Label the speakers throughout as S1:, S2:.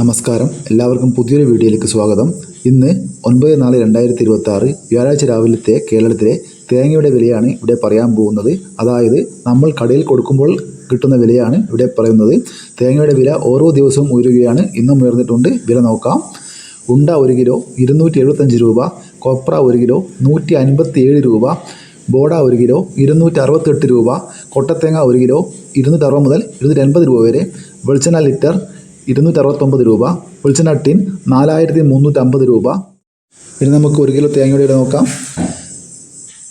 S1: നമസ്കാരം, എല്ലാവർക്കും പുതിയൊരു വീഡിയോയിലേക്ക് സ്വാഗതം. ഇന്ന് 9/4/2026 വ്യാഴാഴ്ച രാവിലത്തെ കേരളത്തിലെ തേങ്ങയുടെ വിലയാണ് ഇവിടെ പറയാൻ പോകുന്നത്. അതായത് നമ്മൾ കടയിൽ കൊടുക്കുമ്പോൾ കിട്ടുന്ന വിലയാണ് ഇവിടെ പറയുന്നത്. തേങ്ങയുടെ വില ഓരോ ദിവസവും ഉയരുകയാണ്. ഇന്നും ഉയർന്നിട്ടുണ്ട്. വില നോക്കാം. ഉണ്ട 1 കിലോ 275 രൂപ, കൊപ്ര 1 കിലോ 157 രൂപ, ബോഡ 1 കിലോ 268 രൂപ, കൊട്ടത്തേങ്ങ 1 കിലോ 260 മുതൽ 280 രൂപ വരെ, വെളിച്ചെണ്ണ ലിറ്റർ 269 രൂപ, വെളിച്ചെണ്ണ ടിൻ 4350 രൂപ. ഇനി നമുക്ക് 1 കിലോ തേങ്ങയുടെ വില നോക്കാം.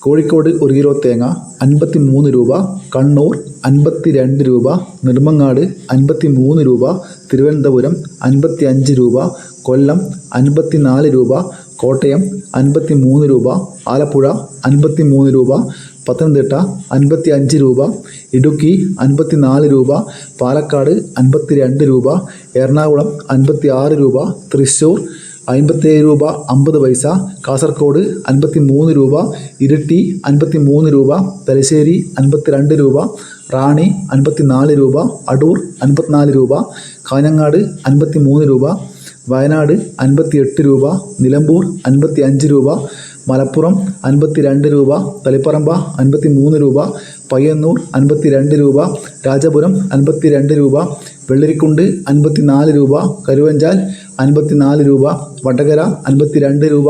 S1: കോഴിക്കോട് 1 കിലോ തേങ്ങ 53 രൂപ, കണ്ണൂർ 52 രൂപ, നെടുമങ്ങാട് 53 രൂപ, തിരുവനന്തപുരം 55 രൂപ, കൊല്ലം 54 രൂപ, കോട്ടയം 53 രൂപ, ആലപ്പുഴ 53 രൂപ, പത്തനംതിട്ട 55 രൂപ, ഇടുക്കി 54 രൂപ, പാലക്കാട് 52 രൂപ, എറണാകുളം 56 രൂപ, തൃശ്ശൂർ 57 രൂപ 50 പൈസ, കാസർഗോഡ് 53 രൂപ, ഇരിട്ടി 53 രൂപ, തലശ്ശേരി 52 രൂപ, റാണി 54 രൂപ, അടൂർ 54 രൂപ, കാഞ്ഞങ്ങാട് 53 രൂപ, വയനാട് 58 രൂപ, നിലമ്പൂർ 55 രൂപ, മലപ്പുറം 52 രൂപ, തളിപ്പറമ്പ 53 രൂപ, പയ്യന്നൂർ 52 രൂപ, രാജപുരം 52 രൂപ, വെള്ളരിക്കുണ്ട് 54 രൂപ, കരുവഞ്ചാൽ 54 രൂപ, വടകര 52 രൂപ,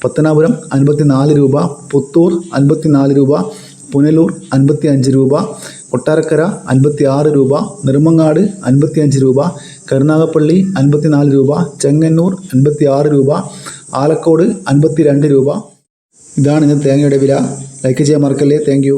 S1: പത്തനാപുരം 54 രൂപ, പുത്തൂർ 54 രൂപ, പുനലൂർ 55 രൂപ, കൊട്ടാരക്കര 56 രൂപ, നെടുമങ്ങാട് 55 രൂപ, കരുനാഗപ്പള്ളി 54 രൂപ, ചെങ്ങന്നൂർ 56 രൂപ, ആലക്കോട് 52 രൂപ. ഇതാണ് ഇന്ന് തേങ്ങയുടെ വില. ലൈക്ക് ചെയ്യാൻ മറക്കല്ലേ. Thank you.